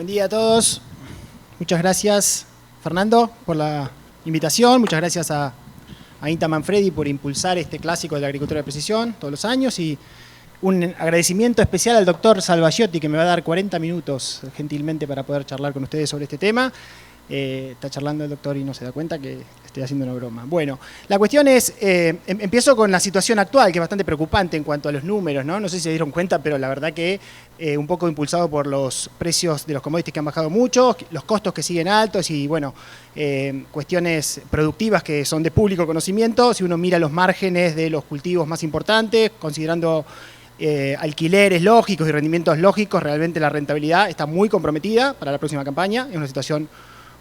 Buen día a todos. Muchas gracias, Fernando, por la invitación. Muchas gracias a Inta Manfredi por impulsar este clásico de la agricultura de precisión todos los años. Y un agradecimiento especial al doctor Salvagiotti, que me va a dar 40 minutos gentilmente para poder charlar con ustedes sobre este tema. Está charlando el doctor y no se da cuenta que estoy haciendo una broma. Bueno, la cuestión es, empiezo con la situación actual, que es bastante preocupante en cuanto a los números, ¿no? No sé si se dieron cuenta, pero la verdad que un poco impulsado por los precios de los commodities que han bajado mucho, los costos que siguen altos y, bueno, cuestiones productivas que son de público conocimiento. Si uno mira los márgenes de los cultivos más importantes, considerando alquileres lógicos y rendimientos lógicos, realmente la rentabilidad está muy comprometida para la próxima campaña. Es una situación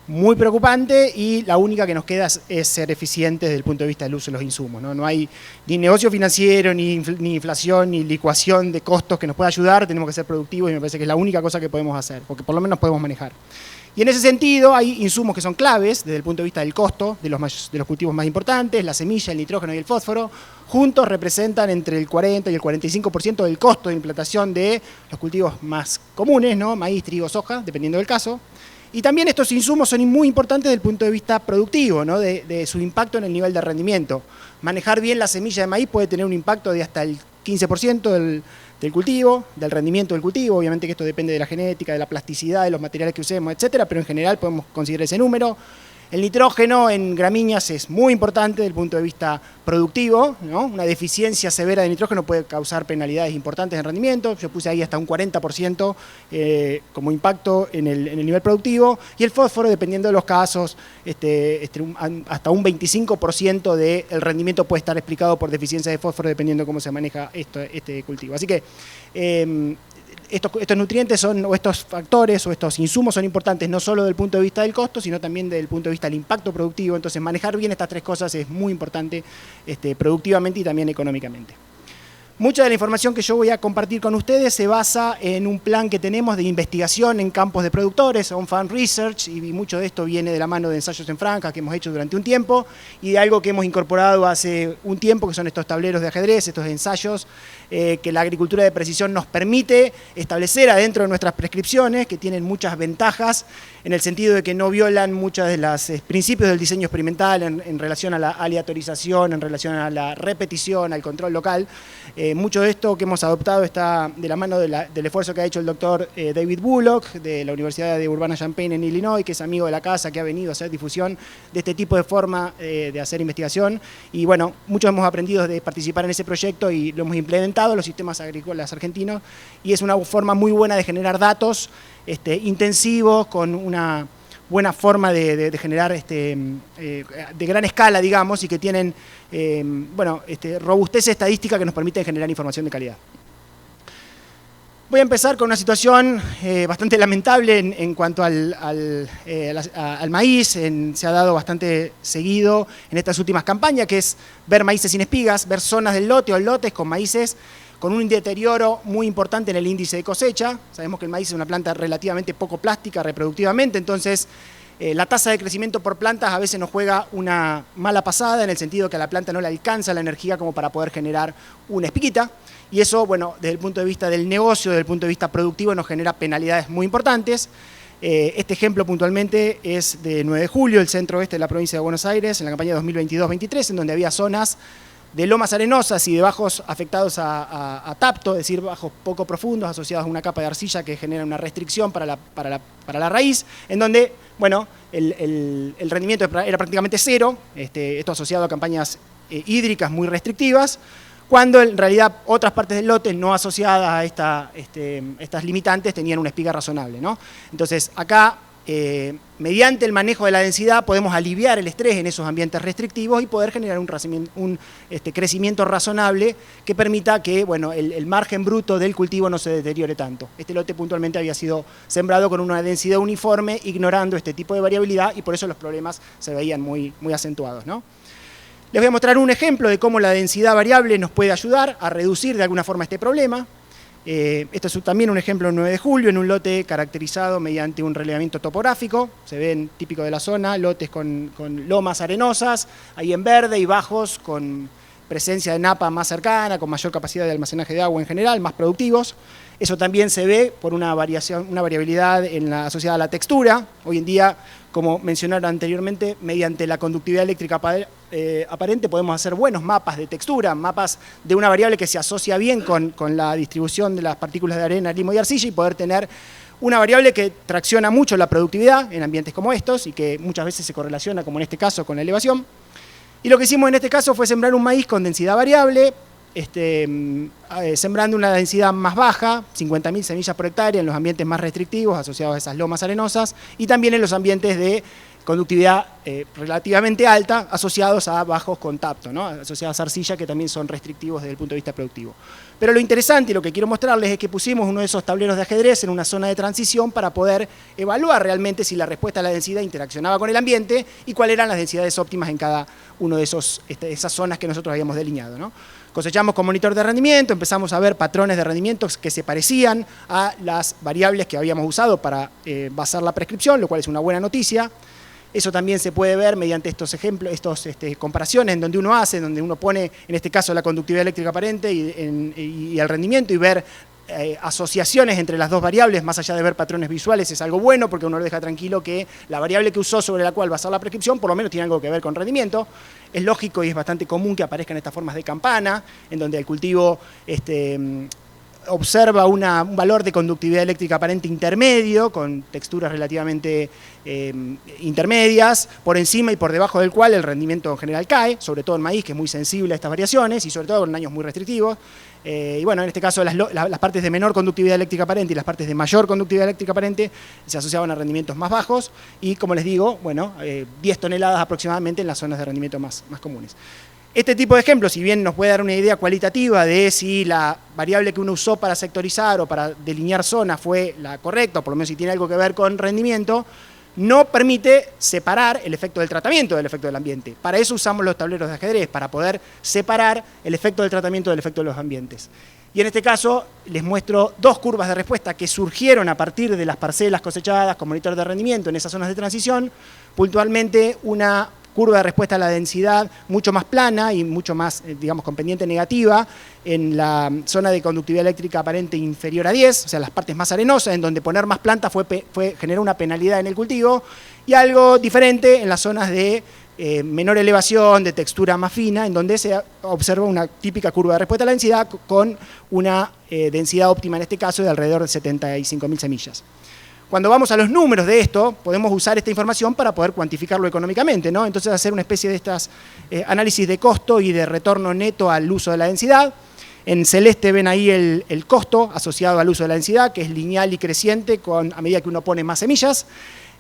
muy preocupante y la única que nos queda es ser eficientes desde el punto de vista del uso de los insumos, ¿no? No hay ni negocio financiero, ni inflación, ni licuación de costos que nos pueda ayudar. Tenemos que ser productivos y me parece que es la única cosa que podemos hacer, porque por lo menos podemos manejar. Y en ese sentido hay insumos que son claves desde el punto de vista del costo de los cultivos más importantes. La semilla, el nitrógeno y el fósforo juntos representan entre el 40 y el 45% del costo de implantación de los cultivos más comunes, ¿no? Maíz, trigo, soja, dependiendo del caso. Y también estos insumos son muy importantes desde el punto de vista productivo, ¿no? de su impacto en el nivel de rendimiento. Manejar bien la semilla de maíz puede tener un impacto de hasta el 15% del cultivo, del rendimiento del cultivo. Obviamente que esto depende de la genética, de la plasticidad, de los materiales que usemos, etcétera, pero en general podemos considerar ese número. El nitrógeno en gramíneas es muy importante desde el punto de vista productivo, ¿no? Una deficiencia severa de nitrógeno puede causar penalidades importantes en rendimiento. Yo puse ahí hasta un 40% como impacto en el nivel productivo. Y el fósforo, dependiendo de los casos, hasta un 25% del rendimiento puede estar explicado por deficiencia de fósforo, dependiendo de cómo se maneja este cultivo. Así que estos nutrientes o estos factores o estos insumos son importantes no solo desde el punto de vista del costo, sino también desde el punto de vista del impacto productivo. Entonces, manejar bien estas tres cosas es muy importante productivamente y también económicamente. Mucha de la información que yo voy a compartir con ustedes se basa en un plan que tenemos de investigación en campos de productores, on-farm research, y mucho de esto viene de la mano de ensayos en franja que hemos hecho durante un tiempo y de algo que hemos incorporado hace un tiempo, que son estos tableros de ajedrez, estos ensayos que la agricultura de precisión nos permite establecer adentro de nuestras prescripciones, que tienen muchas ventajas en el sentido de que no violan muchos de los principios del diseño experimental en relación a la aleatorización, en relación a la repetición, al control local. Mucho de esto que hemos adoptado está de la mano del esfuerzo que ha hecho el doctor David Bullock de la Universidad de Urbana-Champaign en Illinois, que es amigo de la casa, que ha venido a hacer difusión de este tipo de forma de hacer investigación. Y bueno, muchos hemos aprendido de participar en ese proyecto y lo hemos implementado en los sistemas agrícolas argentinos. Y es una forma muy buena de generar datos intensivos con una buena forma de generar de gran escala, digamos, y que tienen robustez estadística que nos permite generar información de calidad. Voy a empezar con una situación bastante lamentable en cuanto al maíz. Se ha dado bastante seguido en estas últimas campañas, que es ver maíces sin espigas, ver zonas del lote o lotes con maíces con un deterioro muy importante en el índice de cosecha. Sabemos que el maíz es una planta relativamente poco plástica reproductivamente, entonces la tasa de crecimiento por plantas a veces nos juega una mala pasada en el sentido que a la planta no le alcanza la energía como para poder generar una espiguita. Y eso, bueno, desde el punto de vista del negocio, desde el punto de vista productivo, nos genera penalidades muy importantes. Este ejemplo puntualmente es de 9 de julio, el centro oeste de la provincia de Buenos Aires, en la campaña 2022-23, en donde había zonas de lomas arenosas y de bajos afectados a tapto, es decir, bajos poco profundos asociados a una capa de arcilla que genera una restricción para la raíz, en donde, bueno, el rendimiento era prácticamente cero, esto asociado a campañas hídricas muy restrictivas, cuando en realidad otras partes del lote no asociadas a estas limitantes tenían una espiga razonable, ¿no? Entonces, acá, mediante el manejo de la densidad, podemos aliviar el estrés en esos ambientes restrictivos y poder generar un crecimiento razonable que permita que, bueno, el margen bruto del cultivo no se deteriore tanto. Este lote puntualmente había sido sembrado con una densidad uniforme, ignorando este tipo de variabilidad, y por eso los problemas se veían muy, muy acentuados, ¿no? Les voy a mostrar un ejemplo de cómo la densidad variable nos puede ayudar a reducir de alguna forma este problema. Esto es también un ejemplo del 9 de julio, en un lote caracterizado mediante un relevamiento topográfico. Se ven típico de la zona, lotes con lomas arenosas, ahí en verde, y bajos con presencia de napa más cercana, con mayor capacidad de almacenaje de agua en general, más productivos. Eso también se ve por una variabilidad asociada a la textura. Hoy en día, como mencionaron anteriormente, mediante la conductividad eléctrica aparente podemos hacer buenos mapas de textura, mapas de una variable que se asocia bien con la distribución de las partículas de arena, limo y arcilla, y poder tener una variable que tracciona mucho la productividad en ambientes como estos y que muchas veces se correlaciona, como en este caso, con la elevación. Y lo que hicimos en este caso fue sembrar un maíz con densidad variable, sembrando una densidad más baja, 50.000 semillas por hectárea en los ambientes más restrictivos asociados a esas lomas arenosas y también en los ambientes de conductividad relativamente alta asociados a bajos contactos, ¿no? Asociados a arcilla que también son restrictivos desde el punto de vista productivo. Pero lo interesante y lo que quiero mostrarles es que pusimos uno de esos tableros de ajedrez en una zona de transición para poder evaluar realmente si la respuesta a la densidad interaccionaba con el ambiente y cuáles eran las densidades óptimas en cada uno de esas zonas que nosotros habíamos delineado, ¿no? Cosechamos con monitor de rendimiento, empezamos a ver patrones de rendimiento que se parecían a las variables que habíamos usado para basar la prescripción, lo cual es una buena noticia. Eso también se puede ver mediante estos ejemplos, comparaciones donde uno pone, en este caso, la conductividad eléctrica aparente y el rendimiento y ver asociaciones entre las dos variables, más allá de ver patrones visuales, es algo bueno porque uno lo deja tranquilo que la variable que usó sobre la cual basar la prescripción por lo menos tiene algo que ver con rendimiento. Es lógico y es bastante común que aparezcan estas formas de campana, en donde el cultivo observa un valor de conductividad eléctrica aparente intermedio, con texturas relativamente intermedias, por encima y por debajo del cual el rendimiento en general cae, sobre todo en maíz, que es muy sensible a estas variaciones, y sobre todo en años muy restrictivos. Y bueno, en este caso las partes de menor conductividad eléctrica aparente y las partes de mayor conductividad eléctrica aparente se asociaban a rendimientos más bajos, y como les digo, bueno, 10 toneladas aproximadamente en las zonas de rendimiento más comunes. Este tipo de ejemplos, si bien nos puede dar una idea cualitativa de si la variable que uno usó para sectorizar o para delinear zonas fue la correcta, o por lo menos si tiene algo que ver con rendimiento, no permite separar el efecto del tratamiento del efecto del ambiente. Para eso usamos los tableros de ajedrez, para poder separar el efecto del tratamiento del efecto de los ambientes. Y en este caso les muestro dos curvas de respuesta que surgieron a partir de las parcelas cosechadas con monitor de rendimiento en esas zonas de transición, puntualmente una curva de respuesta a la densidad mucho más plana y mucho más, digamos, con pendiente negativa en la zona de conductividad eléctrica aparente inferior a 10, o sea, las partes más arenosas, en donde poner más plantas generó una penalidad en el cultivo, y algo diferente en las zonas de menor elevación, de textura más fina, en donde se observa una típica curva de respuesta a la densidad con una densidad óptima en este caso de alrededor de 75.000 semillas. Cuando vamos a los números de esto, podemos usar esta información para poder cuantificarlo económicamente, ¿no? Entonces hacer una especie de estas análisis de costo y de retorno neto al uso de la densidad. En celeste ven ahí el costo asociado al uso de la densidad, que es lineal y creciente a medida que uno pone más semillas.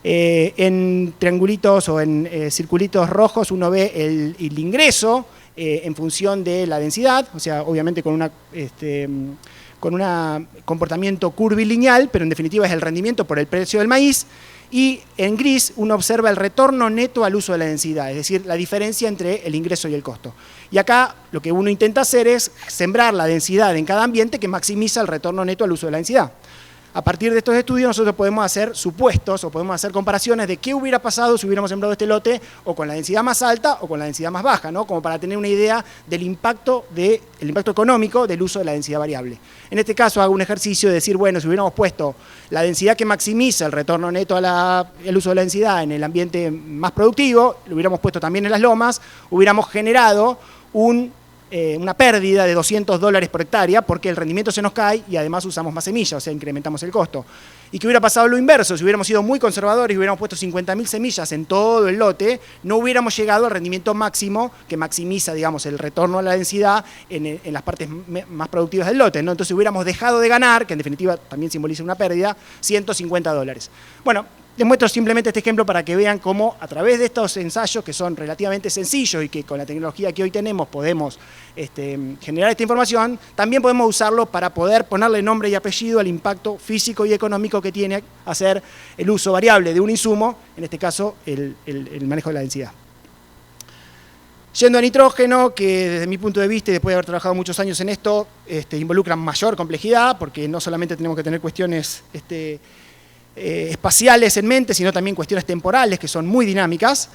En triangulitos o en circulitos rojos uno ve el ingreso en función de la densidad, o sea, obviamente con un comportamiento curvilineal, pero en definitiva es el rendimiento por el precio del maíz. Y en gris uno observa el retorno neto al uso de la densidad, es decir, la diferencia entre el ingreso y el costo. Y acá lo que uno intenta hacer es sembrar la densidad en cada ambiente que maximiza el retorno neto al uso de la densidad. A partir de estos estudios nosotros podemos hacer supuestos o podemos hacer comparaciones de qué hubiera pasado si hubiéramos sembrado este lote o con la densidad más alta o con la densidad más baja, ¿no? Como para tener una idea del impacto económico del uso de la densidad variable. En este caso hago un ejercicio de decir, bueno, si hubiéramos puesto la densidad que maximiza el retorno neto al uso de la densidad en el ambiente más productivo, lo hubiéramos puesto también en las lomas, hubiéramos generado una pérdida de $200 por hectárea porque el rendimiento se nos cae y además usamos más semillas, o sea, incrementamos el costo. ¿Y qué hubiera pasado lo inverso? Si hubiéramos sido muy conservadores y hubiéramos puesto 50.000 semillas en todo el lote, no hubiéramos llegado al rendimiento máximo que maximiza, digamos, el retorno a la densidad en las partes más productivas del lote, ¿no? Entonces hubiéramos dejado de ganar, que en definitiva también simboliza una pérdida, $150. Bueno, les muestro simplemente este ejemplo para que vean cómo a través de estos ensayos que son relativamente sencillos y que con la tecnología que hoy tenemos podemos generar esta información, también podemos usarlo para poder ponerle nombre y apellido al impacto físico y económico que tiene hacer el uso variable de un insumo, en este caso el manejo de la densidad. Yendo a nitrógeno, que desde mi punto de vista y después de haber trabajado muchos años en esto, involucran mayor complejidad, porque no solamente tenemos que tener cuestiones espaciales en mente, sino también cuestiones temporales que son muy dinámicas.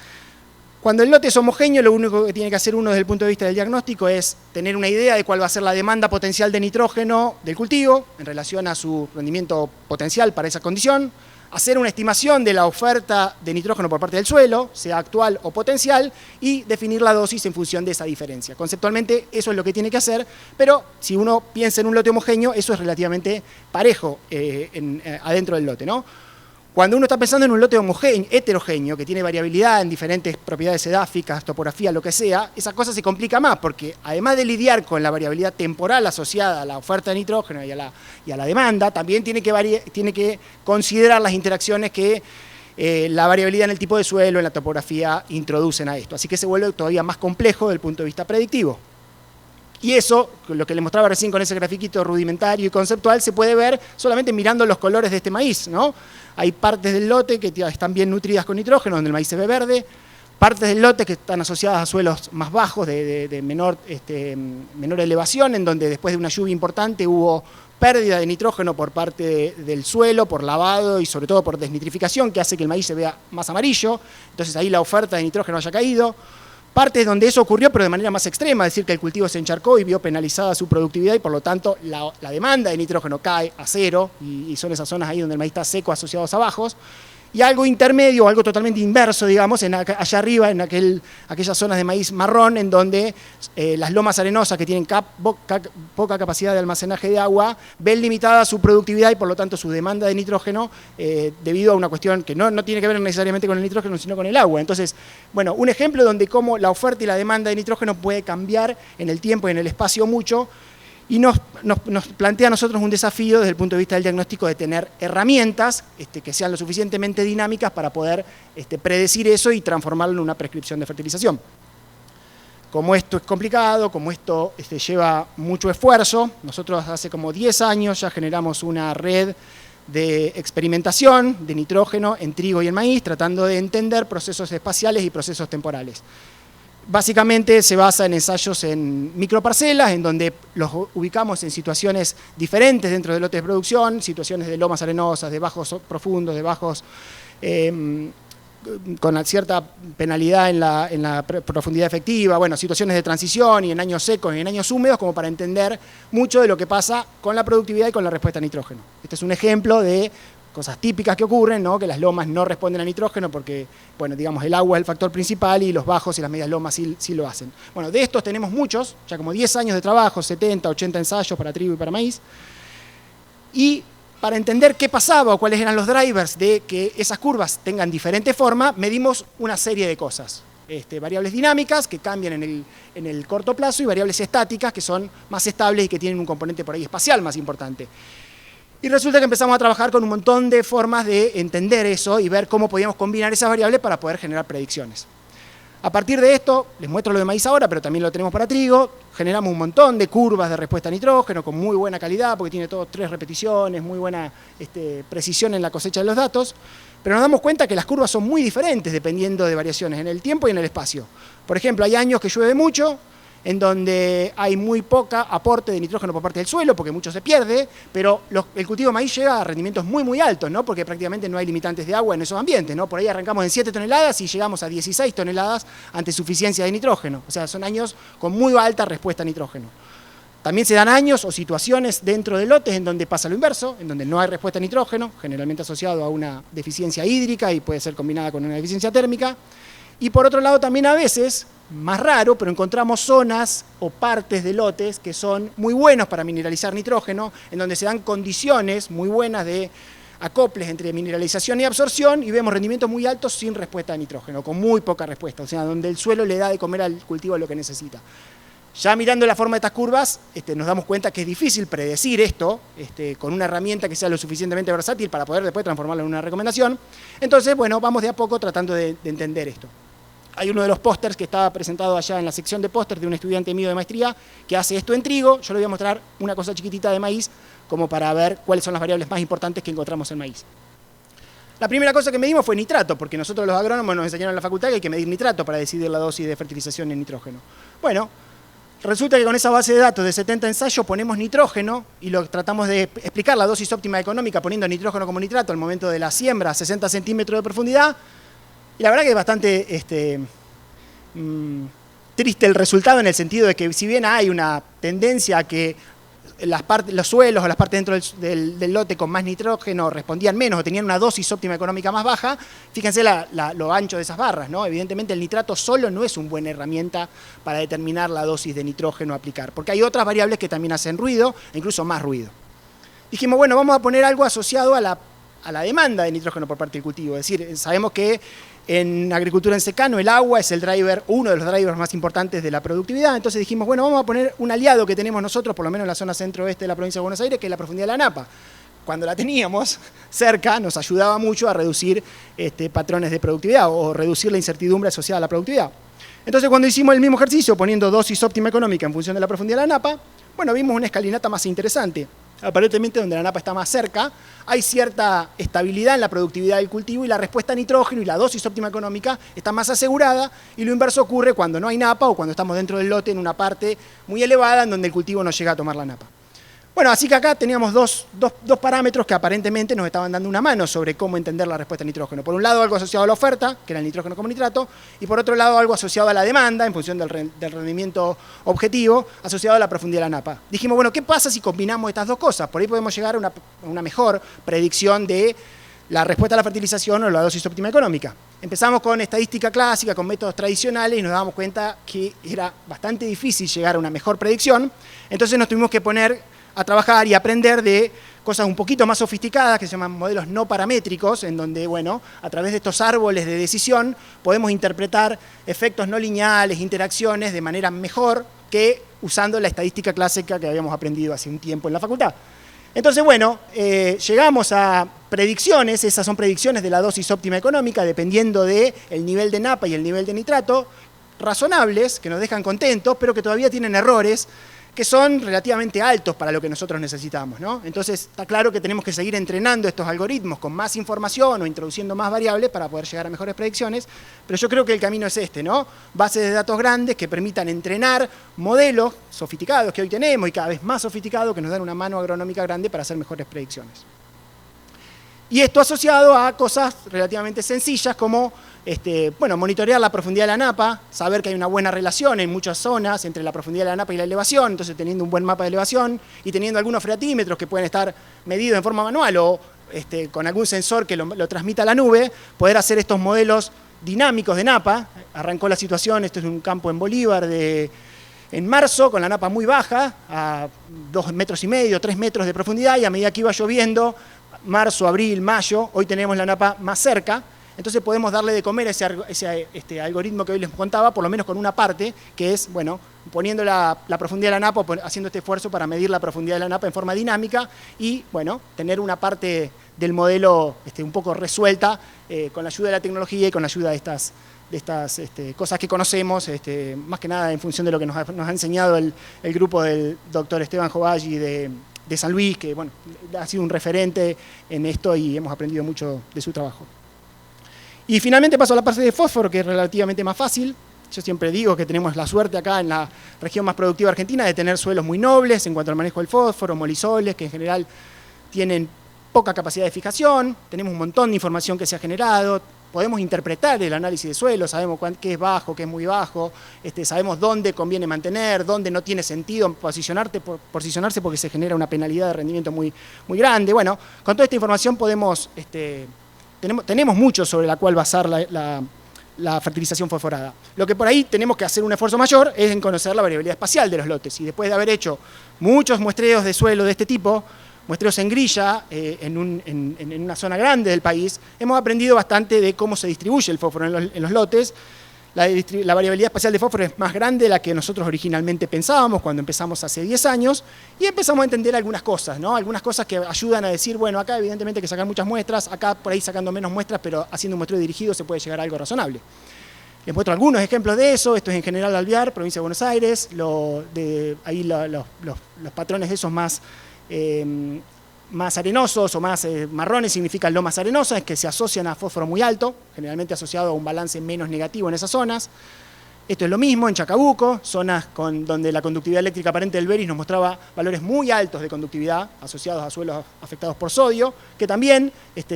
Cuando el lote es homogéneo, lo único que tiene que hacer uno desde el punto de vista del diagnóstico es tener una idea de cuál va a ser la demanda potencial de nitrógeno del cultivo en relación a su rendimiento potencial para esa condición, hacer una estimación de la oferta de nitrógeno por parte del suelo, sea actual o potencial, y definir la dosis en función de esa diferencia. Conceptualmente eso es lo que tiene que hacer, pero si uno piensa en un lote homogéneo, eso es relativamente parejo adentro del lote, ¿no? Cuando uno está pensando en un lote homogéneo, heterogéneo, que tiene variabilidad en diferentes propiedades edáficas, topografía, lo que sea, esa cosa se complica más, porque además de lidiar con la variabilidad temporal asociada a la oferta de nitrógeno y a la demanda, también tiene que considerar las interacciones que la variabilidad en el tipo de suelo, en la topografía, introducen a esto. Así que se vuelve todavía más complejo desde el punto de vista predictivo. Y eso, lo que les mostraba recién con ese grafiquito rudimentario y conceptual, se puede ver solamente mirando los colores de este maíz, ¿no? Hay partes del lote que están bien nutridas con nitrógeno, donde el maíz se ve verde, partes del lote que están asociadas a suelos más bajos, de menor elevación, en donde después de una lluvia importante hubo pérdida de nitrógeno por parte del suelo, por lavado y sobre todo por desnitrificación, que hace que el maíz se vea más amarillo, entonces ahí la oferta de nitrógeno haya caído. Partes donde eso ocurrió, pero de manera más extrema, es decir, que el cultivo se encharcó y vio penalizada su productividad y por lo tanto la demanda de nitrógeno cae a cero y son esas zonas ahí donde el maíz está seco asociados a bajos. Y algo intermedio, algo totalmente inverso, digamos, allá arriba, en aquellas zonas de maíz marrón, en donde las lomas arenosas que tienen poca capacidad de almacenaje de agua, ven limitada su productividad y por lo tanto su demanda de nitrógeno debido a una cuestión que no tiene que ver necesariamente con el nitrógeno, sino con el agua. Entonces, bueno, un ejemplo donde cómo la oferta y la demanda de nitrógeno puede cambiar en el tiempo y en el espacio mucho, y nos plantea a nosotros un desafío desde el punto de vista del diagnóstico de tener herramientas que sean lo suficientemente dinámicas para poder predecir eso y transformarlo en una prescripción de fertilización. Como esto es complicado, como esto lleva mucho esfuerzo, nosotros hace como 10 años ya generamos una red de experimentación de nitrógeno en trigo y en maíz, tratando de entender procesos espaciales y procesos temporales. Básicamente se basa en ensayos en microparcelas, en donde los ubicamos en situaciones diferentes dentro del lote de producción, situaciones de lomas arenosas, de bajos profundos, de bajos con cierta penalidad en la profundidad efectiva, bueno, situaciones de transición y en años secos y en años húmedos, como para entender mucho de lo que pasa con la productividad y con la respuesta a nitrógeno. Este es un ejemplo de cosas típicas que ocurren, ¿no? Que las lomas no responden a nitrógeno porque, bueno, digamos, el agua es el factor principal y los bajos y las medias lomas sí lo hacen. Bueno, de estos tenemos muchos, ya como 10 años de trabajo, 70, 80 ensayos para trigo y para maíz. Y para entender qué pasaba o cuáles eran los drivers de que esas curvas tengan diferente forma, medimos una serie de cosas. Variables dinámicas que cambian en el corto plazo y variables estáticas que son más estables y que tienen un componente por ahí espacial más importante. Y resulta que empezamos a trabajar con un montón de formas de entender eso y ver cómo podíamos combinar esas variables para poder generar predicciones. A partir de esto, les muestro lo de maíz ahora, pero también lo tenemos para trigo, generamos un montón de curvas de respuesta a nitrógeno con muy buena calidad, porque tiene todo 3 repeticiones, muy buena precisión en la cosecha de los datos, pero nos damos cuenta que las curvas son muy diferentes dependiendo de variaciones en el tiempo y en el espacio. Por ejemplo, hay años que llueve mucho, en donde hay muy poca aporte de nitrógeno por parte del suelo, porque mucho se pierde, pero el cultivo de maíz llega a rendimientos muy, muy altos, ¿no? Porque prácticamente no hay limitantes de agua en esos ambientes, ¿no? Por ahí arrancamos en 7 toneladas y llegamos a 16 toneladas ante suficiencia de nitrógeno. O sea, son años con muy alta respuesta a nitrógeno. También se dan años o situaciones dentro de lotes en donde pasa lo inverso, en donde no hay respuesta a nitrógeno, generalmente asociado a una deficiencia hídrica y puede ser combinada con una deficiencia térmica. Y por otro lado también a veces, más raro, pero encontramos zonas o partes de lotes que son muy buenos para mineralizar nitrógeno, en donde se dan condiciones muy buenas de acoples entre mineralización y absorción y vemos rendimientos muy altos sin respuesta a nitrógeno, con muy poca respuesta, o sea, donde el suelo le da de comer al cultivo lo que necesita. Ya mirando la forma de estas curvas, nos damos cuenta que es difícil predecir esto con una herramienta que sea lo suficientemente versátil para poder después transformarlo en una recomendación. Entonces, bueno, vamos de a poco tratando de entender esto. Hay uno de los pósters que estaba presentado allá en la sección de pósters de un estudiante mío de maestría que hace esto en trigo. Yo le voy a mostrar una cosa chiquitita de maíz como para ver cuáles son las variables más importantes que encontramos en maíz. La primera cosa que medimos fue nitrato, porque nosotros los agrónomos nos enseñaron en la facultad que hay que medir nitrato para decidir la dosis de fertilización en nitrógeno. Bueno, resulta que con esa base de datos de 70 ensayos ponemos nitrógeno y tratamos de explicar la dosis óptima económica poniendo nitrógeno como nitrato al momento de la siembra a 60 centímetros de profundidad. Y la verdad que es bastante triste el resultado en el sentido de que si bien hay una tendencia a que los suelos o las partes dentro del lote con más nitrógeno respondían menos o tenían una dosis óptima económica más baja, fíjense lo ancho de esas barras, ¿no? Evidentemente el nitrato solo no es una buena herramienta para determinar la dosis de nitrógeno a aplicar, porque hay otras variables que también hacen ruido, e incluso más ruido. Dijimos, bueno, vamos a poner algo asociado a la demanda de nitrógeno por parte del cultivo, es decir, sabemos que en agricultura en secano el agua es uno de los drivers más importantes de la productividad, entonces dijimos, bueno, vamos a poner un aliado que tenemos nosotros, por lo menos en la zona centro-oeste de la provincia de Buenos Aires, que es la profundidad de la Napa. Cuando la teníamos cerca nos ayudaba mucho a reducir patrones de productividad o reducir la incertidumbre asociada a la productividad. Entonces cuando hicimos el mismo ejercicio poniendo dosis óptima económica en función de la profundidad de la Napa, bueno, vimos una escalinata más interesante. Aparentemente donde la Napa está más cerca, hay cierta estabilidad en la productividad del cultivo y la respuesta a nitrógeno y la dosis óptima económica está más asegurada, y lo inverso ocurre cuando no hay Napa o cuando estamos dentro del lote en una parte muy elevada en donde el cultivo no llega a tomar la Napa. Bueno, así que acá teníamos dos parámetros que aparentemente nos estaban dando una mano sobre cómo entender la respuesta a nitrógeno. Por un lado, algo asociado a la oferta, que era el nitrógeno como nitrato, y por otro lado, algo asociado a la demanda, en función del rendimiento objetivo, asociado a la profundidad de la Napa. Dijimos, bueno, ¿qué pasa si combinamos estas dos cosas? Por ahí podemos llegar a una mejor predicción de la respuesta a la fertilización o la dosis óptima económica. Empezamos con estadística clásica, con métodos tradicionales, y nos dábamos cuenta que era bastante difícil llegar a una mejor predicción. Entonces nos tuvimos que poner a trabajar y aprender de cosas un poquito más sofisticadas que se llaman modelos no paramétricos, en donde, bueno, a través de estos árboles de decisión podemos interpretar efectos no lineales, interacciones de manera mejor que usando la estadística clásica que habíamos aprendido hace un tiempo en la facultad. Entonces, bueno, llegamos a predicciones, esas son predicciones de la dosis óptima económica, dependiendo del nivel de Napa y el nivel de nitrato, razonables, que nos dejan contentos, pero que todavía tienen errores, que son relativamente altos para lo que nosotros necesitamos, ¿no? Entonces está claro que tenemos que seguir entrenando estos algoritmos con más información o introduciendo más variables para poder llegar a mejores predicciones, pero yo creo que el camino es este, ¿no? Bases de datos grandes que permitan entrenar modelos sofisticados que hoy tenemos y cada vez más sofisticados que nos dan una mano agronómica grande para hacer mejores predicciones. Y esto asociado a cosas relativamente sencillas como bueno, monitorear la profundidad de la Napa, saber que hay una buena relación en muchas zonas entre la profundidad de la Napa y la elevación, entonces teniendo un buen mapa de elevación y teniendo algunos freatímetros que pueden estar medidos en forma manual o con algún sensor que lo transmita a la nube, poder hacer estos modelos dinámicos de Napa. Arrancó la situación, esto es un campo en Bolívar en marzo, con la Napa muy baja, a 2,5 metros, 3 metros de profundidad, y a medida que iba lloviendo, marzo, abril, mayo, hoy tenemos la Napa más cerca. Entonces podemos darle de comer a ese algoritmo que hoy les contaba, por lo menos con una parte, que es, bueno, poniendo la profundidad de la Napa, haciendo este esfuerzo para medir la profundidad de la Napa en forma dinámica y, bueno, tener una parte del modelo un poco resuelta con la ayuda de la tecnología y con la ayuda de estas cosas que conocemos, más que nada en función de lo que nos ha enseñado el grupo del doctor Esteban Jovalli de San Luis, que, bueno, ha sido un referente en esto y hemos aprendido mucho de su trabajo. Y finalmente paso a la parte de fósforo, que es relativamente más fácil. Yo siempre digo que tenemos la suerte acá en la región más productiva argentina de tener suelos muy nobles en cuanto al manejo del fósforo, molisoles, que en general tienen poca capacidad de fijación, tenemos un montón de información que se ha generado, podemos interpretar el análisis de suelo, sabemos qué es bajo, qué es muy bajo, sabemos dónde conviene mantener, dónde no tiene sentido posicionarse porque se genera una penalidad de rendimiento muy, muy grande. Bueno, con toda esta información podemos... Tenemos mucho sobre la cual basar la fertilización fosforada. Lo que por ahí tenemos que hacer un esfuerzo mayor es en conocer la variabilidad espacial de los lotes. Y después de haber hecho muchos muestreos de suelo de este tipo, muestreos en grilla, en una zona grande del país, hemos aprendido bastante de cómo se distribuye el fósforo en los lotes. La variabilidad espacial de fósforo es más grande de la que nosotros originalmente pensábamos cuando empezamos hace 10 años y empezamos a entender algunas cosas, ¿no? Algunas cosas que ayudan a decir, bueno, acá evidentemente hay que sacar muchas muestras, acá por ahí sacando menos muestras, pero haciendo un muestreo dirigido se puede llegar a algo razonable. Les muestro algunos ejemplos de eso. Esto es en General Alvear, provincia de Buenos Aires, ahí los patrones de esos más arenosos o más marrones significan lomas arenosas, que se asocian a fósforo muy alto, generalmente asociado a un balance menos negativo en esas zonas. Esto es lo mismo en Chacabuco, zonas donde la conductividad eléctrica aparente del Beris nos mostraba valores muy altos de conductividad asociados a suelos afectados por sodio, que también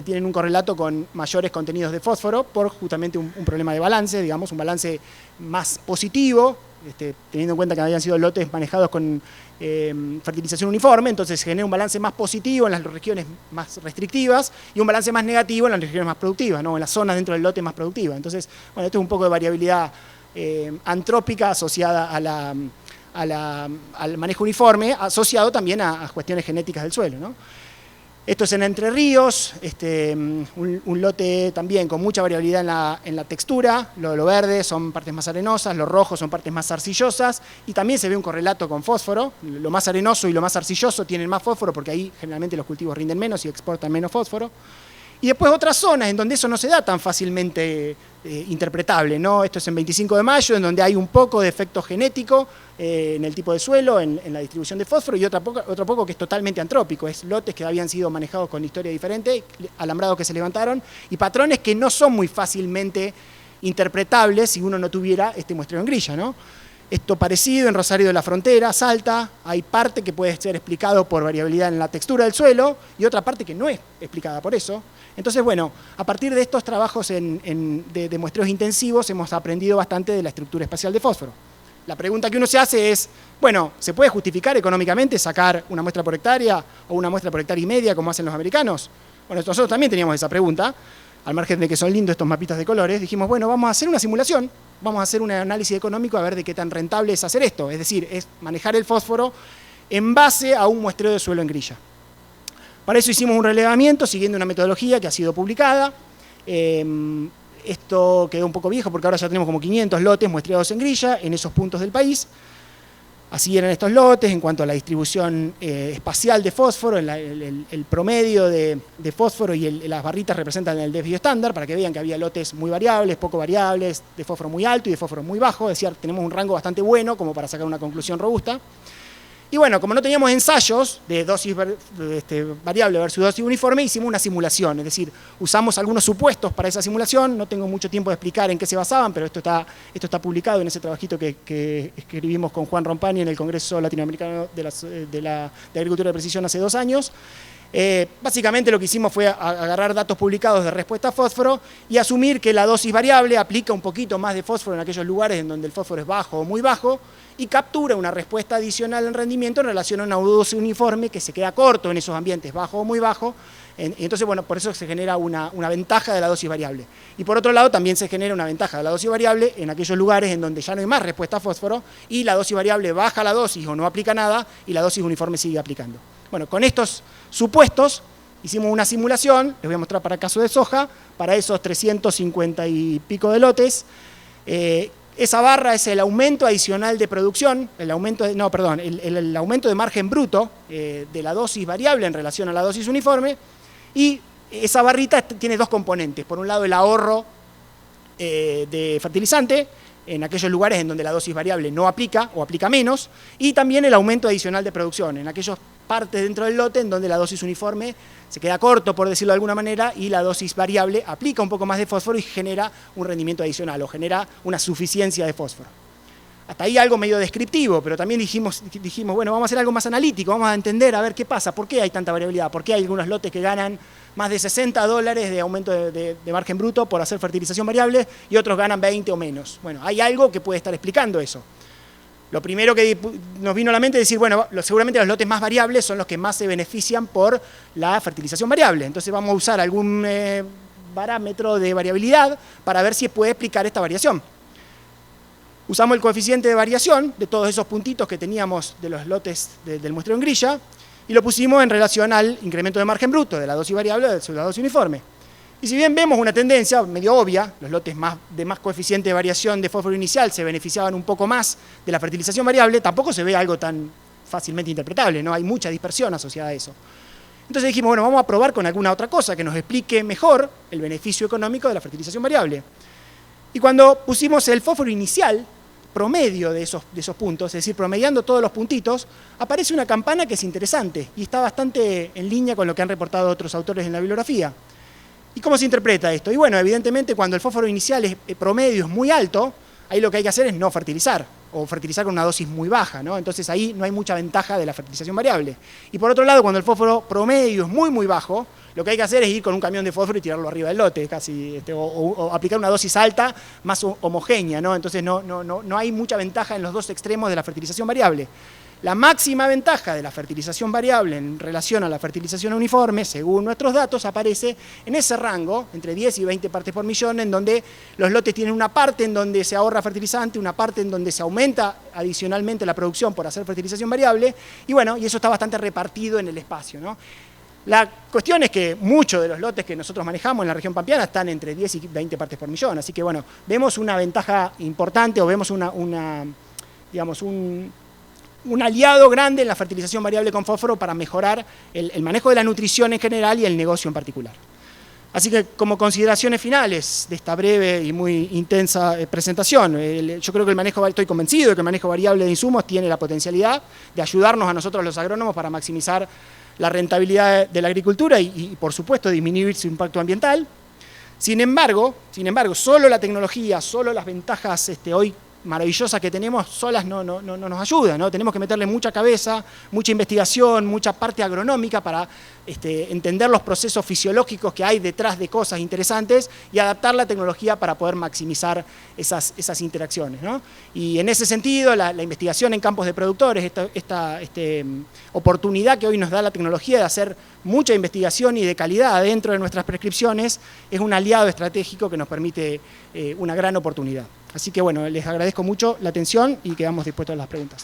tienen un correlato con mayores contenidos de fósforo por justamente un problema de balance, digamos, un balance más positivo, teniendo en cuenta que habían sido lotes manejados con fertilización uniforme, entonces se genera un balance más positivo en las regiones más restrictivas y un balance más negativo en las regiones más productivas, ¿no? En las zonas dentro del lote más productivas. Entonces, bueno, esto es un poco de variabilidad antrópica asociada al manejo uniforme, asociado también a cuestiones genéticas del suelo, ¿no? Esto es en Entre Ríos, un lote también con mucha variabilidad en la textura. Lo verde son partes más arenosas, lo rojo son partes más arcillosas, y también se ve un correlato con fósforo. Lo más arenoso y lo más arcilloso tienen más fósforo porque ahí generalmente los cultivos rinden menos y exportan menos fósforo. Y después otras zonas en donde eso no se da tan fácilmente interpretable, ¿no? Esto es en 25 de mayo, en donde hay un poco de efecto genético en el tipo de suelo, en la distribución de fósforo, y otro poco que es totalmente antrópico. Es lotes que habían sido manejados con historia diferente, alambrados que se levantaron, y patrones que no son muy fácilmente interpretables si uno no tuviera este muestreo en grilla, ¿no? Esto parecido en Rosario de la Frontera, Salta, hay parte que puede ser explicado por variabilidad en la textura del suelo y otra parte que no es explicada por eso. Entonces, bueno, a partir de estos trabajos de muestreos intensivos hemos aprendido bastante de la estructura espacial de fósforo. La pregunta que uno se hace es, bueno, ¿se puede justificar económicamente sacar una muestra por hectárea o una muestra por hectárea y media como hacen los americanos? Bueno, nosotros también teníamos esa pregunta. Al margen de que son lindos estos mapitas de colores, dijimos, bueno, vamos a hacer una simulación, vamos a hacer un análisis económico a ver de qué tan rentable es hacer esto, es decir, es manejar el fósforo en base a un muestreo de suelo en grilla. Para eso hicimos un relevamiento siguiendo una metodología que ha sido publicada. Esto quedó un poco viejo porque ahora ya tenemos como 500 lotes muestreados en grilla en esos puntos del país. Así eran estos lotes en cuanto a la distribución espacial de fósforo, el promedio de fósforo y las barritas representan el desvío estándar para que vean que había lotes muy variables, poco variables, de fósforo muy alto y de fósforo muy bajo, es decir, tenemos un rango bastante bueno como para sacar una conclusión robusta. Y bueno, como no teníamos ensayos de dosis variable versus dosis uniforme, hicimos una simulación, es decir, usamos algunos supuestos para esa simulación, no tengo mucho tiempo de explicar en qué se basaban, pero esto está publicado en ese trabajito que escribimos con Juan Rompani en el Congreso Latinoamericano de Agricultura de Precisión hace 2 años. Básicamente lo que hicimos fue agarrar datos publicados de respuesta a fósforo y asumir que la dosis variable aplica un poquito más de fósforo en aquellos lugares en donde el fósforo es bajo o muy bajo, y captura una respuesta adicional en rendimiento en relación a una dosis uniforme que se queda corto en esos ambientes bajo o muy bajo. Entonces, bueno, por eso se genera una ventaja de la dosis variable. Y por otro lado, también se genera una ventaja de la dosis variable en aquellos lugares en donde ya no hay más respuesta a fósforo y la dosis variable baja la dosis o no aplica nada y la dosis uniforme sigue aplicando. Bueno, con estos supuestos hicimos una simulación, les voy a mostrar para el caso de soja, para esos 350 y pico de lotes. Esa barra es el aumento adicional de producción, el aumento de margen bruto de la dosis variable en relación a la dosis uniforme, y esa barrita tiene 2 componentes. Por un lado, el ahorro de fertilizante en aquellos lugares en donde la dosis variable no aplica o aplica menos, y también el aumento adicional de producción en aquellas partes dentro del lote en donde la dosis uniforme se queda corto, por decirlo de alguna manera, y la dosis variable aplica un poco más de fósforo y genera un rendimiento adicional o genera una suficiencia de fósforo. Hasta ahí algo medio descriptivo, pero también dijimos, bueno, vamos a hacer algo más analítico, vamos a entender a ver qué pasa, por qué hay tanta variabilidad, por qué hay algunos lotes que ganan más de $60 de aumento de margen bruto por hacer fertilización variable y otros ganan 20 o menos. Bueno, hay algo que puede estar explicando eso. Lo primero que nos vino a la mente es decir, bueno, seguramente los lotes más variables son los que más se benefician por la fertilización variable. Entonces vamos a usar algún parámetro de variabilidad para ver si puede explicar esta variación. Usamos el coeficiente de variación de todos esos puntitos que teníamos de los lotes del muestreo en grilla y lo pusimos en relación al incremento de margen bruto de la dosis variable versus la dosis uniforme. Y si bien vemos una tendencia medio obvia, los lotes de más coeficiente de variación de fósforo inicial se beneficiaban un poco más de la fertilización variable, tampoco se ve algo tan fácilmente interpretable, ¿no? Hay mucha dispersión asociada a eso. Entonces dijimos, bueno, vamos a probar con alguna otra cosa que nos explique mejor el beneficio económico de la fertilización variable. Y cuando pusimos el fósforo inicial, promedio de esos puntos, es decir, promediando todos los puntitos, aparece una campana que es interesante y está bastante en línea con lo que han reportado otros autores en la bibliografía. ¿Y cómo se interpreta esto? Y bueno, evidentemente cuando el fósforo inicial promedio es muy alto, ahí lo que hay que hacer es no fertilizar, o fertilizar con una dosis muy baja, ¿no? Entonces ahí no hay mucha ventaja de la fertilización variable. Y por otro lado, cuando el fósforo promedio es muy bajo, lo que hay que hacer es ir con un camión de fósforo y tirarlo arriba del lote, casi, o aplicar una dosis alta más homogénea, ¿no? Entonces no hay mucha ventaja en los dos extremos de la fertilización variable. La máxima ventaja de la fertilización variable en relación a la fertilización uniforme, según nuestros datos, aparece en ese rango, entre 10 y 20 partes por millón, en donde los lotes tienen una parte en donde se ahorra fertilizante, una parte en donde se aumenta adicionalmente la producción por hacer fertilización variable, y bueno, y eso está bastante repartido en el espacio, ¿no? La cuestión es que muchos de los lotes que nosotros manejamos en la región pampeana están entre 10 y 20 partes por millón, así que bueno, vemos una ventaja importante o vemos digamos, un aliado grande en la fertilización variable con fósforo para mejorar el manejo de la nutrición en general y el negocio en particular. Así que como consideraciones finales de esta breve y muy intensa presentación, yo creo que estoy convencido de que el manejo variable de insumos tiene la potencialidad de ayudarnos a nosotros los agrónomos para maximizar la rentabilidad de la agricultura y por supuesto disminuir su impacto ambiental. Sin embargo, solo la tecnología, solo las ventajas hoy maravillosas que tenemos solas no nos ayudan, ¿no? Tenemos que meterle mucha cabeza, mucha investigación, mucha parte agronómica para entender los procesos fisiológicos que hay detrás de cosas interesantes y adaptar la tecnología para poder maximizar esas interacciones, ¿no? Y en ese sentido, la investigación en campos de productores, esta oportunidad que hoy nos da la tecnología de hacer mucha investigación y de calidad dentro de nuestras prescripciones, es un aliado estratégico que nos permite una gran oportunidad. Así que bueno, les agradezco mucho la atención y quedamos dispuestos a las preguntas.